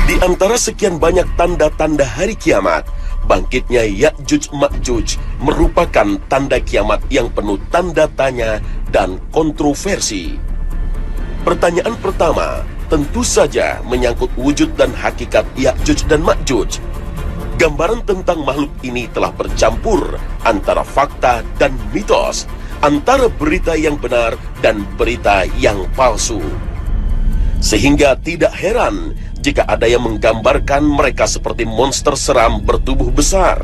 Di antara sekian banyak tanda-tanda hari kiamat, bangkitnya Ya'juj Ma'juj merupakan tanda kiamat yang penuh tanda tanya dan kontroversi. Pertanyaan pertama tentu saja menyangkut wujud dan hakikat Ya'juj dan Ma'juj. Gambaran tentang makhluk ini telah bercampur antara fakta dan mitos, antara berita yang benar dan berita yang palsu. Sehingga tidak heran jika ada yang menggambarkan mereka seperti monster seram bertubuh besar.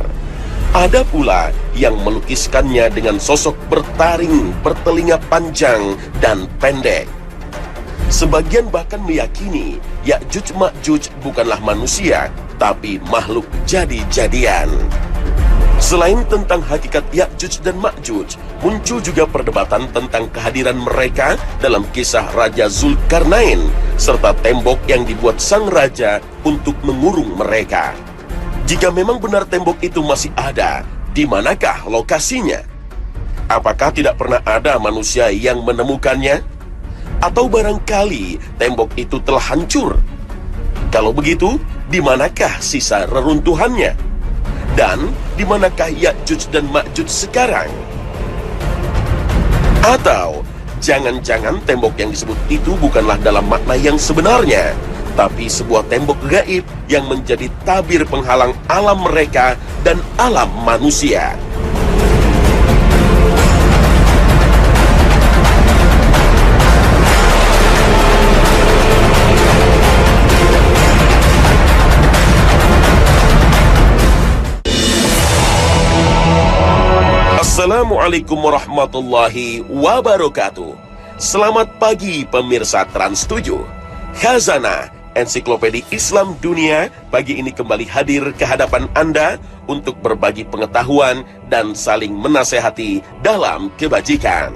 Ada pula yang melukiskannya dengan sosok bertaring, bertelinga panjang dan pendek. Sebagian bahkan meyakini Ya'juj Ma'juj bukanlah manusia, tapi makhluk jadi-jadian. Selain tentang hakikat Ya'juj dan Ma'juj, muncul juga perdebatan tentang kehadiran mereka dalam kisah Raja Zulkarnain, serta tembok yang dibuat sang raja untuk mengurung mereka. Jika memang benar tembok itu masih ada, di manakah lokasinya? Apakah tidak pernah ada manusia yang menemukannya? Atau barangkali tembok itu telah hancur? Kalau begitu, di manakah sisa reruntuhannya? Dan di manakah Ya'juj dan Ma'juj sekarang? Atau jangan-jangan tembok yang disebut itu bukanlah dalam makna yang sebenarnya, tapi sebuah tembok gaib yang menjadi tabir penghalang alam mereka dan alam manusia. Assalamualaikum warahmatullahi wabarakatuh. Selamat pagi pemirsa Trans 7. Khazanah Ensiklopedia Islam Dunia pagi ini kembali hadir ke hadapan Anda untuk berbagi pengetahuan dan saling menasehati dalam kebajikan.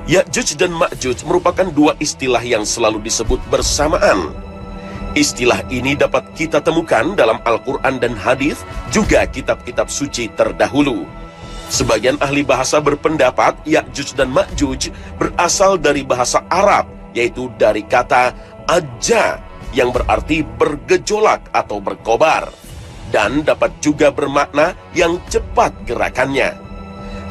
Ya'juj dan Ma'juj merupakan dua istilah yang selalu disebut bersamaan. Istilah ini dapat kita temukan dalam Al-Quran dan hadis, juga kitab-kitab suci terdahulu. Sebagian ahli bahasa berpendapat Ya'juj dan Ma'juj berasal dari bahasa Arab, yaitu dari kata ajja yang berarti bergejolak atau berkobar, dan dapat juga bermakna yang cepat gerakannya.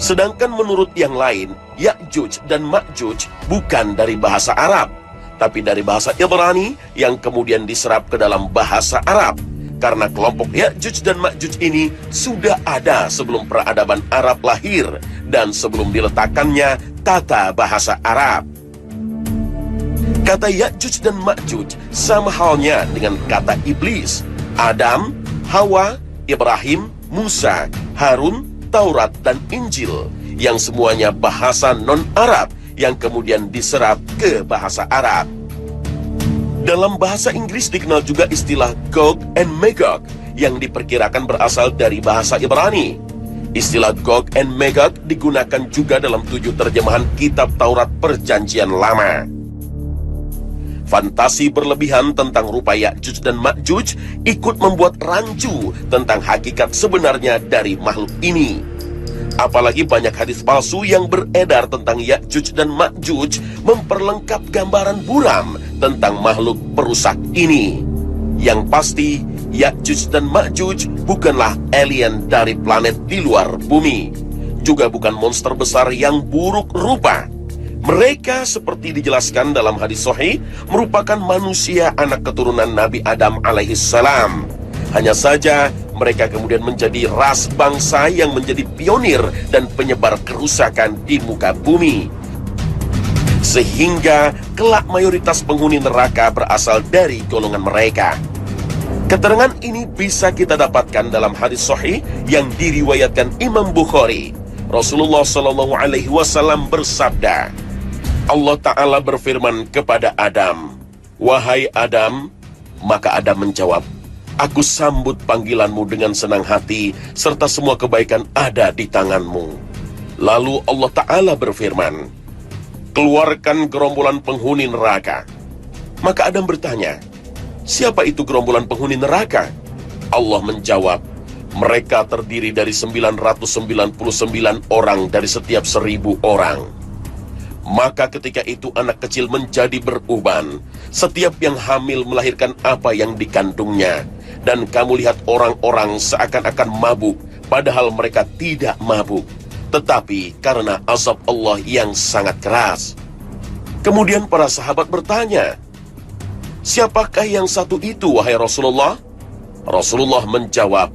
Sedangkan menurut yang lain, Ya'juj dan Ma'juj bukan dari bahasa Arab, tapi dari bahasa Ibrani yang kemudian diserap ke dalam bahasa Arab. Karena kelompok Ya'juj dan Ma'juj ini sudah ada sebelum peradaban Arab lahir dan sebelum diletakkannya tata bahasa Arab. Kata Ya'juj dan Ma'juj sama halnya dengan kata iblis, Adam, Hawa, Ibrahim, Musa, Harun, Taurat, dan Injil, yang semuanya bahasa non-Arab yang kemudian diserap ke bahasa Arab. Dalam bahasa Inggris dikenal juga istilah Gog and Magog yang diperkirakan berasal dari bahasa Ibrani. Istilah Gog and Magog digunakan juga dalam 7 terjemahan kitab Taurat Perjanjian Lama. Fantasi berlebihan tentang rupa Ya'juj dan Ma'juj ikut membuat rancu tentang hakikat sebenarnya dari makhluk ini. Apalagi banyak hadis palsu yang beredar tentang Ya'juj dan Ma'juj memperlengkap gambaran buram tentang makhluk perusak ini. Yang pasti, Ya'juj dan Ma'juj bukanlah alien dari planet di luar bumi, juga bukan monster besar yang buruk rupa. Mereka seperti dijelaskan dalam hadis sahih merupakan manusia anak keturunan Nabi Adam alaihissalam. Hanya saja mereka kemudian menjadi ras bangsa yang menjadi pionir dan penyebar kerusakan di muka bumi. Sehingga kelak mayoritas penghuni neraka berasal dari golongan mereka. Keterangan ini bisa kita dapatkan dalam hadis sahih yang diriwayatkan Imam Bukhari. Rasulullah SAW bersabda, Allah Ta'ala berfirman kepada Adam, "Wahai Adam," maka Adam menjawab, "Aku sambut panggilanmu dengan senang hati, serta semua kebaikan ada di tanganmu." Lalu Allah Ta'ala berfirman, "Keluarkan gerombolan penghuni neraka." Maka Adam bertanya, "Siapa itu gerombolan penghuni neraka?" Allah menjawab, "Mereka terdiri dari 999 orang dari setiap 1000 orang." Maka ketika itu anak kecil menjadi beruban. Setiap yang hamil melahirkan apa yang dikandungnya. Dan kamu lihat orang-orang seakan-akan mabuk, padahal mereka tidak mabuk. Tetapi karena azab Allah yang sangat keras. Kemudian para sahabat bertanya, "Siapakah yang satu itu, wahai Rasulullah?" Rasulullah menjawab,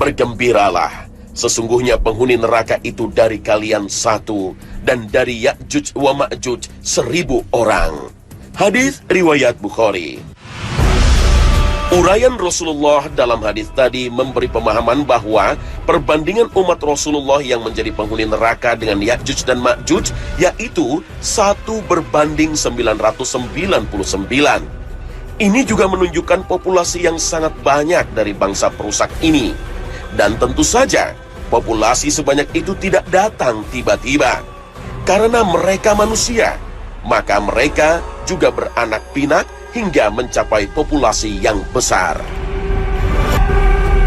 "Bergembiralah, sesungguhnya penghuni neraka itu dari kalian satu, dan dari Ya'juj wa Ma'juj 1000 orang." Hadis riwayat Bukhari. Uraian Rasulullah dalam hadis tadi memberi pemahaman bahwa perbandingan umat Rasulullah yang menjadi penghuni neraka dengan Ya'juj dan Ma'juj yaitu 1:999. Ini juga menunjukkan populasi yang sangat banyak dari bangsa perusak ini. Dan tentu saja, populasi sebanyak itu tidak datang tiba-tiba. Karena mereka manusia, maka mereka juga beranak pinak hingga mencapai populasi yang besar.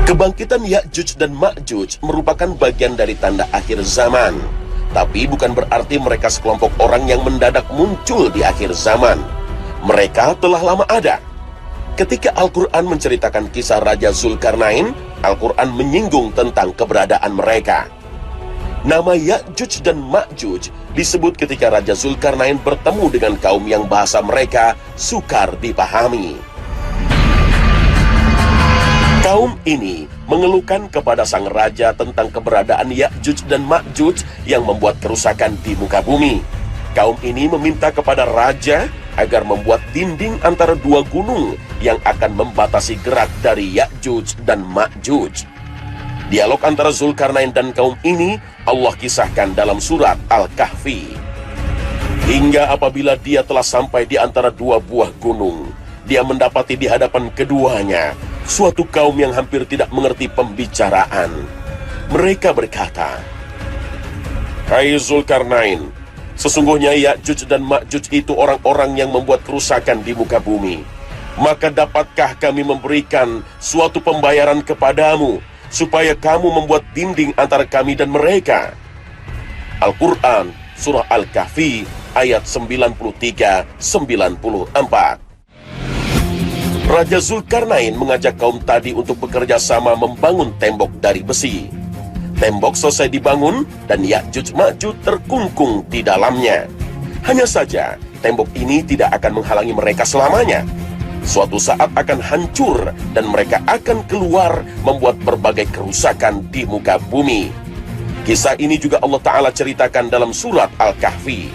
Kebangkitan Ya'juj dan Ma'juj merupakan bagian dari tanda akhir zaman. Tapi bukan berarti mereka sekelompok orang yang mendadak muncul di akhir zaman. Mereka telah lama ada. Ketika Al-Quran menceritakan kisah Raja Zulkarnain, Al-Quran menyinggung tentang keberadaan mereka. Nama Ya'juj dan Ma'juj disebut ketika Raja Zulkarnain bertemu dengan kaum yang bahasa mereka sukar dipahami. Kaum ini mengeluhkan kepada sang raja tentang keberadaan Ya'juj dan Ma'juj yang membuat kerusakan di muka bumi. Kaum ini meminta kepada raja agar membuat dinding antara dua gunung yang akan membatasi gerak dari Ya'juj dan Ma'juj. Dialog antara Zulkarnain dan kaum ini Allah kisahkan dalam surat Al-Kahfi. Hingga apabila dia telah sampai di antara dua buah gunung, dia mendapati di hadapan keduanya suatu kaum yang hampir tidak mengerti pembicaraan. Mereka berkata, "Hai Zulkarnain, sesungguhnya Ya'juj dan Ma'juj itu orang-orang yang membuat kerusakan di muka bumi. Maka dapatkah kami memberikan suatu pembayaran kepadamu supaya kamu membuat dinding antara kami dan mereka?" Al-Quran, Surah Al-Kahfi, ayat 93-94. Raja Zulkarnain mengajak kaum tadi untuk bekerja sama membangun tembok dari besi. Tembok selesai dibangun dan Ya'juj Ma'juj terkungkung di dalamnya. Hanya saja, tembok ini tidak akan menghalangi mereka selamanya. Suatu saat akan hancur dan mereka akan keluar membuat berbagai kerusakan di muka bumi. Kisah ini juga Allah Ta'ala ceritakan dalam surat Al-Kahfi.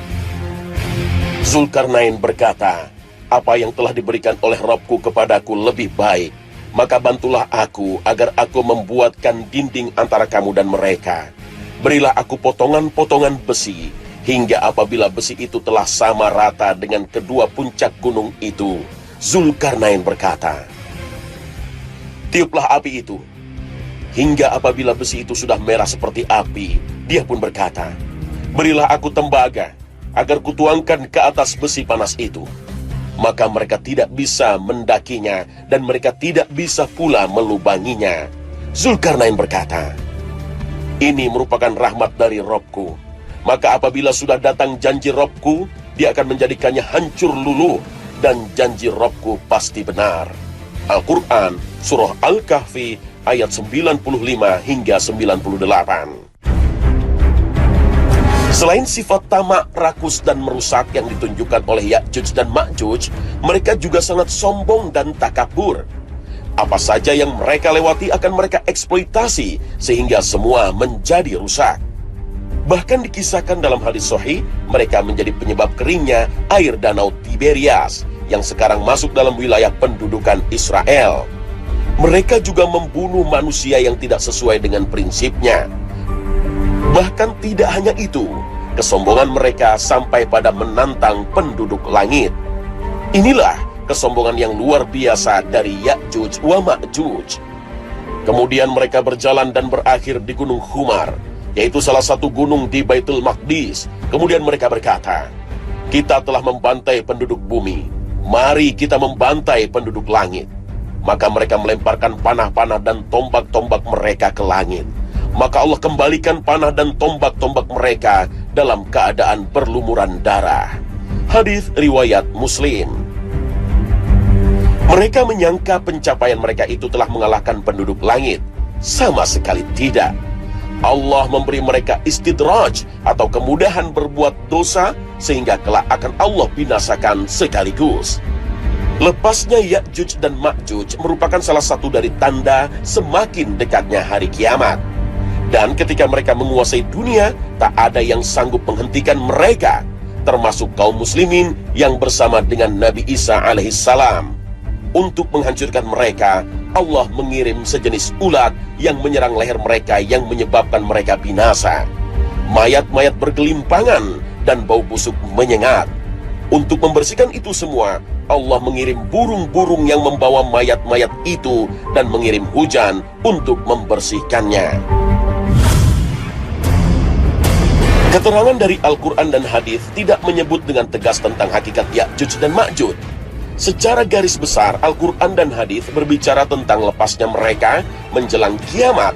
Zulkarnain berkata, "Apa yang telah diberikan oleh Rabbku kepadaku lebih baik, maka bantulah aku agar aku membuatkan dinding antara kamu dan mereka. Berilah aku potongan-potongan besi, hingga apabila besi itu telah sama rata dengan kedua puncak gunung itu." Zulkarnain berkata, "Tiuplah api itu." Hingga apabila besi itu sudah merah seperti api, dia pun berkata, "Berilah aku tembaga, agar kutuangkan ke atas besi panas itu." Maka mereka tidak bisa mendakinya, dan mereka tidak bisa pula melubanginya. Zulkarnain berkata, "Ini merupakan rahmat dari Robku. Maka apabila sudah datang janji Robku, dia akan menjadikannya hancur luluh, dan janji Robku pasti benar." Al-Quran, Surah Al-Kahfi, ayat 95 hingga 98. Selain sifat tamak, rakus, dan merusak yang ditunjukkan oleh Ya'juj dan Ma'juj, mereka juga sangat sombong dan takabur. Apa saja yang mereka lewati akan mereka eksploitasi, sehingga semua menjadi rusak. Bahkan dikisahkan dalam hadis sahih, mereka menjadi penyebab keringnya air danau Tiberias, yang sekarang masuk dalam wilayah pendudukan Israel. Mereka juga membunuh manusia yang tidak sesuai dengan prinsipnya. Bahkan tidak hanya itu, kesombongan mereka sampai pada menantang penduduk langit. Inilah kesombongan yang luar biasa dari Ya'juj wa Ma'juj. Kemudian mereka berjalan dan berakhir di Gunung Humar, yaitu salah satu gunung di Baitul Maqdis. Kemudian mereka berkata, "Kita telah membantai penduduk bumi, mari kita membantai penduduk langit." Maka mereka melemparkan panah-panah dan tombak-tombak mereka ke langit. Maka Allah kembalikan panah dan tombak-tombak mereka dalam keadaan berlumuran darah. Hadis riwayat Muslim. Mereka menyangka pencapaian mereka itu telah mengalahkan penduduk langit. Sama sekali tidak. Allah memberi mereka istidraj atau kemudahan berbuat dosa sehingga kelak akan Allah binasakan sekaligus. Lepasnya Ya'juj dan Ma'juj merupakan salah satu dari tanda semakin dekatnya hari kiamat. Dan ketika mereka menguasai dunia, tak ada yang sanggup menghentikan mereka, termasuk kaum muslimin yang bersama dengan Nabi Isa alaihissalam. Untuk menghancurkan mereka, Allah mengirim sejenis ulat yang menyerang leher mereka yang menyebabkan mereka binasa. Mayat-mayat bergelimpangan dan bau busuk menyengat. Untuk membersihkan itu semua, Allah mengirim burung-burung yang membawa mayat-mayat itu dan mengirim hujan untuk membersihkannya. Keterangan dari Al-Quran dan hadis tidak menyebut dengan tegas tentang hakikat Ya'juj dan Ma'juj. Secara garis besar, Al-Quran dan hadis berbicara tentang lepasnya mereka menjelang kiamat.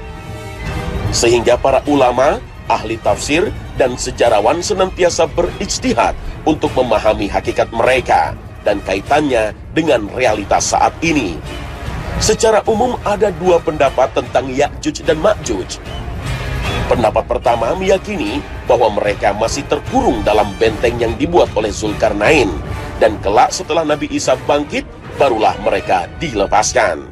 Sehingga para ulama, ahli tafsir, dan sejarawan senantiasa berijtihad untuk memahami hakikat mereka dan kaitannya dengan realitas saat ini. Secara umum ada dua pendapat tentang Ya'juj dan Ma'juj. Pendapat pertama meyakini bahwa mereka masih terkurung dalam benteng yang dibuat oleh Zulkarnain, dan kelak setelah Nabi Isa bangkit, barulah mereka dilepaskan.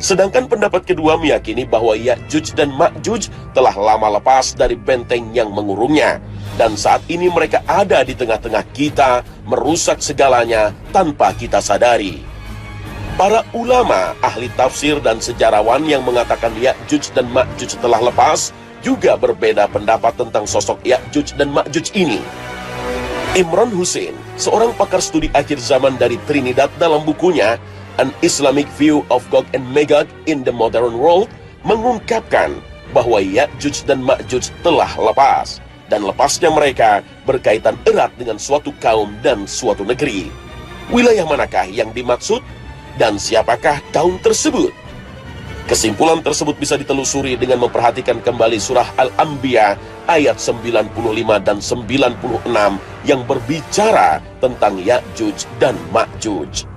Sedangkan pendapat kedua meyakini bahwa Ya'juj dan Ma'juj telah lama lepas dari benteng yang mengurungnya, dan saat ini mereka ada di tengah-tengah kita, merusak segalanya tanpa kita sadari. Para ulama, ahli tafsir, dan sejarawan yang mengatakan Ya'juj dan Ma'juj telah lepas, juga berbeda pendapat tentang sosok Ya'juj dan Ma'juj ini. Imran Hussein, seorang pakar studi akhir zaman dari Trinidad, dalam bukunya An Islamic View of Gog and Magog in the Modern World mengungkapkan bahwa Ya'juj dan Ma'juj telah lepas, dan lepasnya mereka berkaitan erat dengan suatu kaum dan suatu negeri. Wilayah manakah yang dimaksud dan siapakah kaum tersebut? Kesimpulan tersebut bisa ditelusuri dengan memperhatikan kembali surah Al-Anbiya ayat 95 dan 96 yang berbicara tentang Ya'juj dan Ma'juj.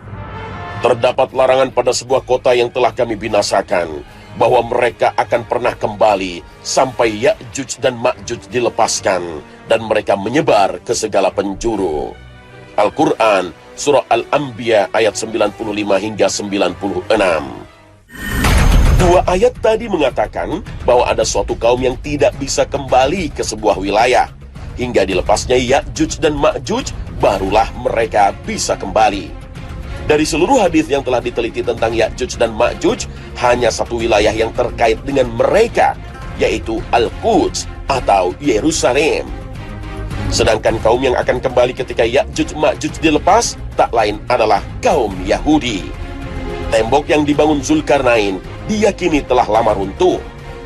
Terdapat larangan pada sebuah kota yang telah kami binasakan, bahwa mereka akan pernah kembali sampai Ya'juj dan Ma'juj dilepaskan dan mereka menyebar ke segala penjuru. Al-Quran, surah Al-Anbiya ayat 95 hingga 96. Dua ayat tadi mengatakan bahwa ada suatu kaum yang tidak bisa kembali ke sebuah wilayah. Hingga dilepasnya Ya'juj dan Ma'juj, barulah mereka bisa kembali. Dari seluruh hadis yang telah diteliti tentang Ya'juj dan Ma'juj, hanya satu wilayah yang terkait dengan mereka, yaitu Al-Quds atau Yerusalem. Sedangkan kaum yang akan kembali ketika Ya'juj Ma'juj dilepas, tak lain adalah kaum Yahudi. Tembok yang dibangun Zulkarnain diyakini telah lama runtuh,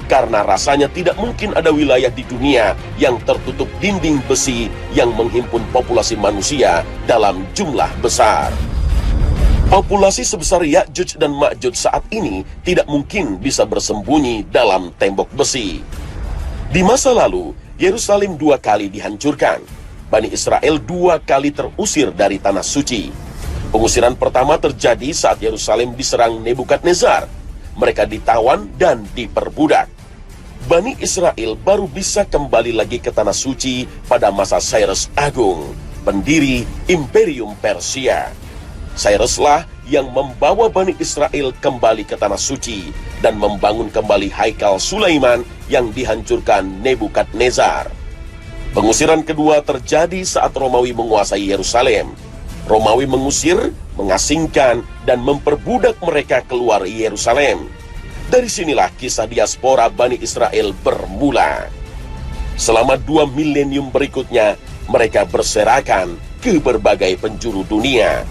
karena rasanya tidak mungkin ada wilayah di dunia yang tertutup dinding besi yang menghimpun populasi manusia dalam jumlah besar. Populasi sebesar Ya'juj dan Ma'juj saat ini tidak mungkin bisa bersembunyi dalam tembok besi. Di masa lalu, Yerusalem 2 kali dihancurkan. Bani Israel 2 kali terusir dari tanah suci. Pengusiran pertama terjadi saat Yerusalem diserang Nebukadnezar. Mereka ditawan dan diperbudak. Bani Israel baru bisa kembali lagi ke tanah suci pada masa Cyrus Agung, pendiri Imperium Persia. Cyruslah yang membawa Bani Israel kembali ke tanah suci dan membangun kembali Haikal Sulaiman yang dihancurkan Nebukadnezar. Pengusiran kedua terjadi saat Romawi menguasai Yerusalem. Romawi mengusir, mengasingkan, dan memperbudak mereka keluar Yerusalem. Dari sinilah kisah diaspora Bani Israel bermula. Selama 2 milenium berikutnya, mereka berserakan ke berbagai penjuru dunia.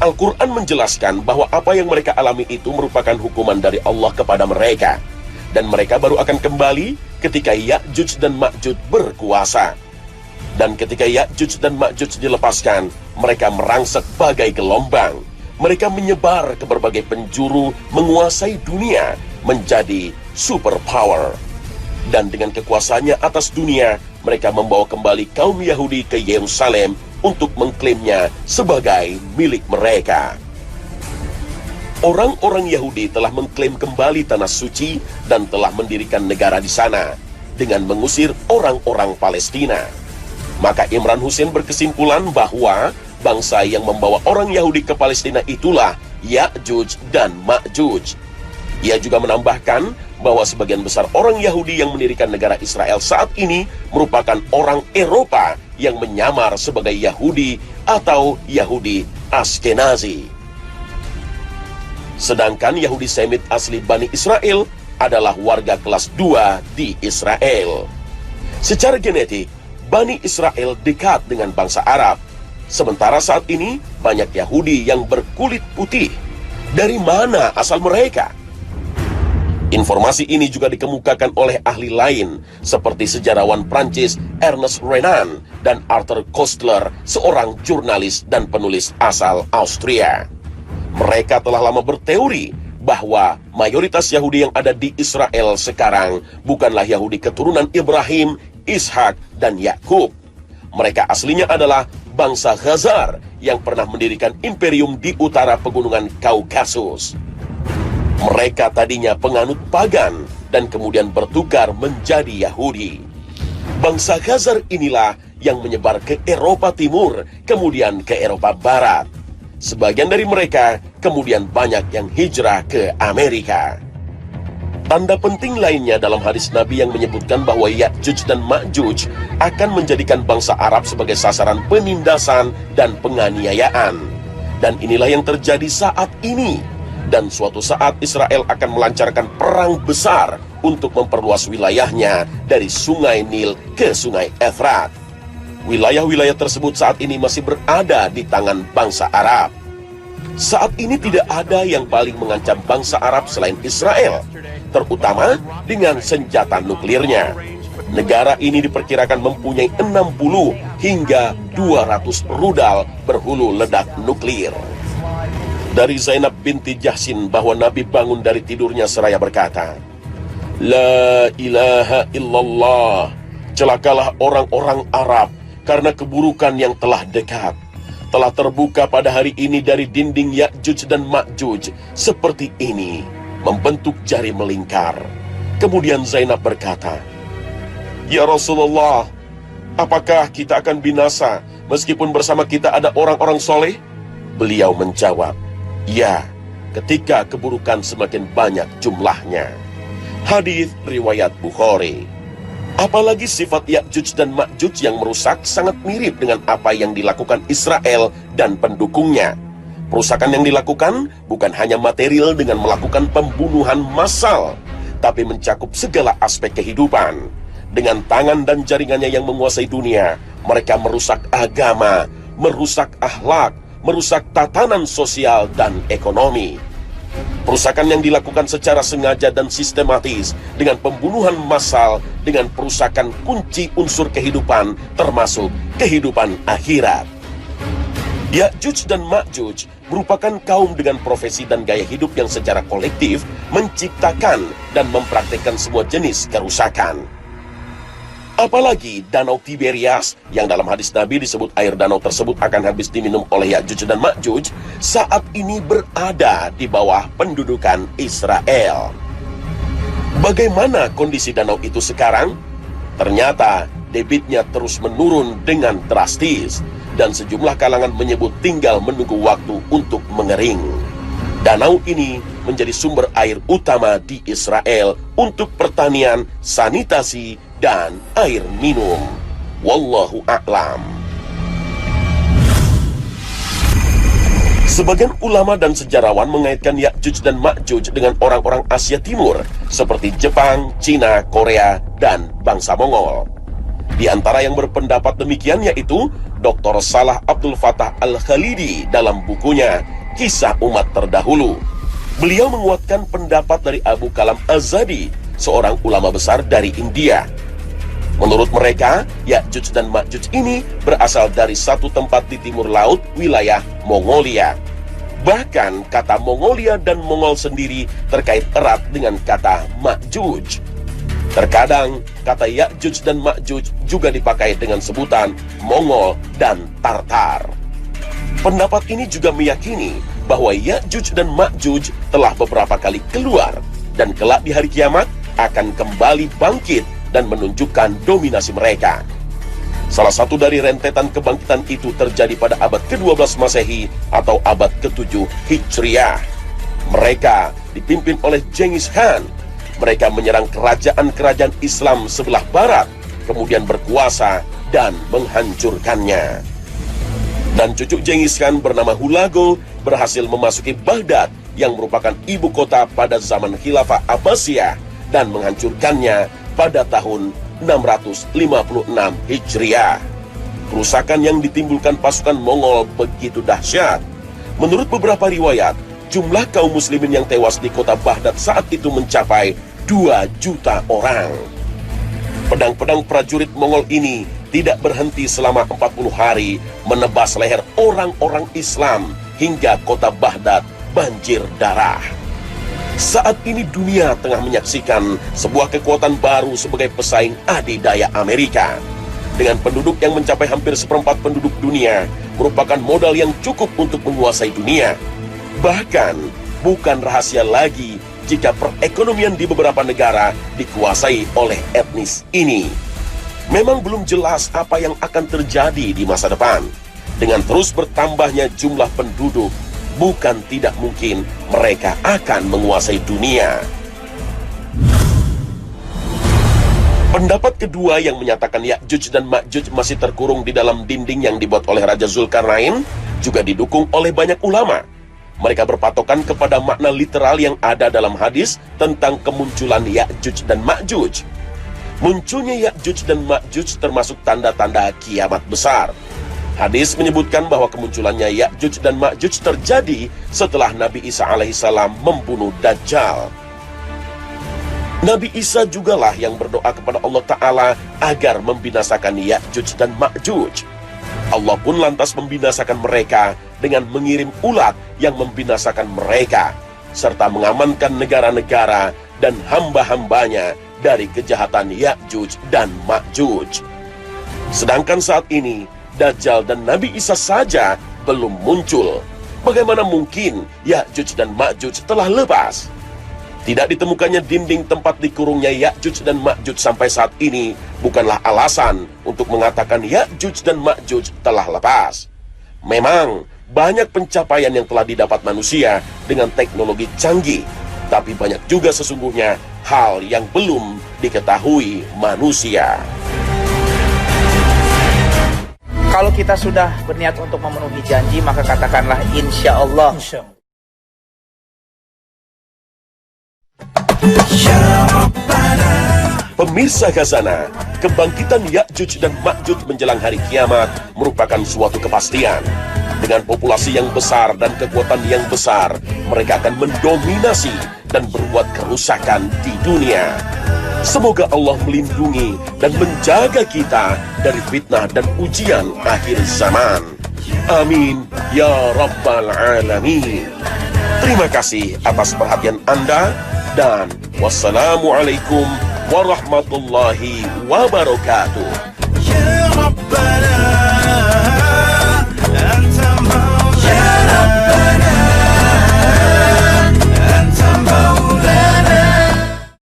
Al-Quran menjelaskan bahwa apa yang mereka alami itu merupakan hukuman dari Allah kepada mereka, dan mereka baru akan kembali ketika Ya'juj dan Ma'juj berkuasa. Dan ketika Ya'juj dan Ma'juj dilepaskan, mereka merangsek bagai gelombang. Mereka menyebar ke berbagai penjuru, menguasai dunia, menjadi superpower. Dan dengan kekuasaannya atas dunia, mereka membawa kembali kaum Yahudi ke Yerusalem untuk mengklaimnya sebagai milik mereka. Orang-orang Yahudi telah mengklaim kembali tanah suci dan telah mendirikan negara di sana dengan mengusir orang-orang Palestina. Maka Imran Hussein berkesimpulan bahwa bangsa yang membawa orang Yahudi ke Palestina itulah Ya'juj dan Ma'juj. Ia juga menambahkan bahwa sebagian besar orang Yahudi yang mendirikan negara Israel saat ini merupakan orang Eropa yang menyamar sebagai Yahudi atau Yahudi Ashkenazi. Sedangkan Yahudi Semit asli Bani Israel adalah warga kelas 2 di Israel. Secara genetik, Bani Israel dekat dengan bangsa Arab. Sementara saat ini banyak Yahudi yang berkulit putih. Dari mana asal mereka? Informasi ini juga dikemukakan oleh ahli lain, seperti sejarawan Prancis Ernest Renan dan Arthur Koestler, seorang jurnalis dan penulis asal Austria. Mereka telah lama berteori bahwa mayoritas Yahudi yang ada di Israel sekarang bukanlah Yahudi keturunan Ibrahim, Ishak, dan Yakub. Mereka aslinya adalah bangsa Khazar yang pernah mendirikan imperium di utara pegunungan Kaukasus. Mereka tadinya penganut pagan dan kemudian bertukar menjadi Yahudi. Bangsa Khazar inilah yang menyebar ke Eropa Timur, kemudian ke Eropa Barat. Sebagian dari mereka kemudian banyak yang hijrah ke Amerika. Tanda penting lainnya dalam hadis Nabi yang menyebutkan bahwa Ya'juj dan Ma'juj akan menjadikan bangsa Arab sebagai sasaran penindasan dan penganiayaan. Dan inilah yang terjadi saat ini. Dan suatu saat Israel akan melancarkan perang besar untuk memperluas wilayahnya dari sungai Nil ke sungai Efrat. Wilayah-wilayah tersebut saat ini masih berada di tangan bangsa Arab. Saat ini tidak ada yang paling mengancam bangsa Arab selain Israel, terutama dengan senjata nuklirnya. Negara ini diperkirakan mempunyai 60 hingga 200 rudal berhulu ledak nuklir. Dari Zainab binti Jahsin bahwa Nabi bangun dari tidurnya seraya berkata, La ilaha illallah, celakalah orang-orang Arab karena keburukan yang telah dekat. Telah terbuka pada hari ini dari dinding Ya'juj dan Ma'juj seperti ini, membentuk jari melingkar. Kemudian Zainab berkata, Ya Rasulullah, apakah kita akan binasa meskipun bersama kita ada orang-orang soleh? Beliau menjawab, ya, ketika keburukan semakin banyak jumlahnya. Hadis riwayat Bukhari. Apalagi sifat Ya'juj dan Ma'juj yang merusak sangat mirip dengan apa yang dilakukan Israel dan pendukungnya. Perusakan yang dilakukan bukan hanya material dengan melakukan pembunuhan massal, tapi mencakup segala aspek kehidupan. Dengan tangan dan jaringannya yang menguasai dunia, mereka merusak agama, merusak akhlak, merusak tatanan sosial dan ekonomi. Perusakan yang dilakukan secara sengaja dan sistematis dengan pembunuhan massal, dengan perusakan kunci unsur kehidupan termasuk kehidupan akhirat. Ya'juj dan Ma'juj merupakan kaum dengan profesi dan gaya hidup yang secara kolektif menciptakan dan mempraktikkan semua jenis kerusakan. Apalagi Danau Tiberias yang dalam hadis Nabi disebut air danau tersebut akan habis diminum oleh Ya'juj dan Ma'juj saat ini berada di bawah pendudukan Israel. Bagaimana kondisi danau itu sekarang? Ternyata debitnya terus menurun dengan drastis dan sejumlah kalangan menyebut tinggal menunggu waktu untuk mengering. Danau ini menjadi sumber air utama di Israel untuk pertanian, sanitasi, dan air minum. Wallahu a'lam. Sebagian ulama dan sejarawan mengaitkan Ya'juj dan Ma'juj dengan orang-orang Asia Timur seperti Jepang, Cina, Korea, dan bangsa Mongol. Di antara yang berpendapat demikian yaitu Dr. Salah Abdul Fattah Al-Khalidi dalam bukunya Kisah Umat Terdahulu. Beliau menguatkan pendapat dari Abu Kalam Az-Zadi, seorang ulama besar dari India. Menurut mereka, Ya'juj dan Ma'juj ini berasal dari satu tempat di timur laut wilayah Mongolia. Bahkan kata Mongolia dan Mongol sendiri terkait erat dengan kata Ma'juj. Terkadang, kata Ya'juj dan Ma'juj juga dipakai dengan sebutan Mongol dan Tartar. Pendapat ini juga meyakini bahwa Ya'juj dan Ma'juj telah beberapa kali keluar dan kelak di hari kiamat akan kembali bangkit dan menunjukkan dominasi mereka. Salah satu dari rentetan kebangkitan itu terjadi pada abad ke-12 Masehi atau abad ke-7 Hijriah. Mereka dipimpin oleh Genghis Khan. Mereka menyerang kerajaan-kerajaan Islam sebelah barat, kemudian berkuasa dan menghancurkannya. Dan cucu Genghis Khan bernama Hulagu berhasil memasuki Baghdad yang merupakan ibu kota pada zaman Khilafah Abbasiyah dan menghancurkannya pada tahun 656 Hijriah. Kerusakan yang ditimbulkan pasukan Mongol begitu dahsyat. Menurut beberapa riwayat, jumlah kaum muslimin yang tewas di kota Baghdad saat itu mencapai 2 juta orang. Pedang-pedang prajurit Mongol ini tidak berhenti selama 40 hari menebas leher orang-orang Islam hingga kota Baghdad banjir darah. Saat ini dunia tengah menyaksikan sebuah kekuatan baru sebagai pesaing adidaya Amerika. Dengan penduduk yang mencapai hampir seperempat penduduk dunia, merupakan modal yang cukup untuk menguasai dunia. Bahkan, bukan rahasia lagi jika perekonomian di beberapa negara dikuasai oleh etnis ini. Memang belum jelas apa yang akan terjadi di masa depan. Dengan terus bertambahnya jumlah penduduk, bukan tidak mungkin mereka akan menguasai dunia. Pendapat kedua yang menyatakan Ya'juj dan Ma'juj masih terkurung di dalam dinding yang dibuat oleh Raja Zulkarnain juga didukung oleh banyak ulama. Mereka berpatokan kepada makna literal yang ada dalam hadis tentang kemunculan Ya'juj dan Ma'juj. Munculnya Ya'juj dan Ma'juj termasuk tanda-tanda kiamat besar. Hadis menyebutkan bahwa kemunculannya Ya'juj dan Ma'juj terjadi setelah Nabi Isa alaihissalam membunuh Dajjal. Nabi Isa jugalah yang berdoa kepada Allah Ta'ala agar membinasakan Ya'juj dan Ma'juj. Allah pun lantas membinasakan mereka dengan mengirim ulat yang membinasakan mereka, serta mengamankan negara-negara dan hamba-hambanya dari kejahatan Ya'juj dan Ma'juj. Sedangkan saat ini, Dajjal dan Nabi Isa saja belum muncul. Bagaimana mungkin Ya'juj dan Ma'juj telah lepas? Tidak ditemukannya dinding tempat dikurungnya Ya'juj dan Ma'juj sampai saat ini bukanlah alasan untuk mengatakan Ya'juj dan Ma'juj telah lepas. Memang banyak pencapaian yang telah didapat manusia dengan teknologi canggih, tapi banyak juga sesungguhnya hal yang belum diketahui manusia. Kalau kita sudah berniat untuk memenuhi janji, maka katakanlah insya Allah. Pemirsa Khazanah, kebangkitan Ya'juj dan Ma'juj menjelang hari kiamat merupakan suatu kepastian. Dengan populasi yang besar dan kekuatan yang besar, mereka akan mendominasi dan berbuat kerusakan di dunia. Semoga Allah melindungi dan menjaga kita dari fitnah dan ujian akhir zaman. Amin ya Rabbal Alamin. Terima kasih atas perhatian Anda dan wassalamualaikum warahmatullahi wabarakatuh. Ya Rabbana.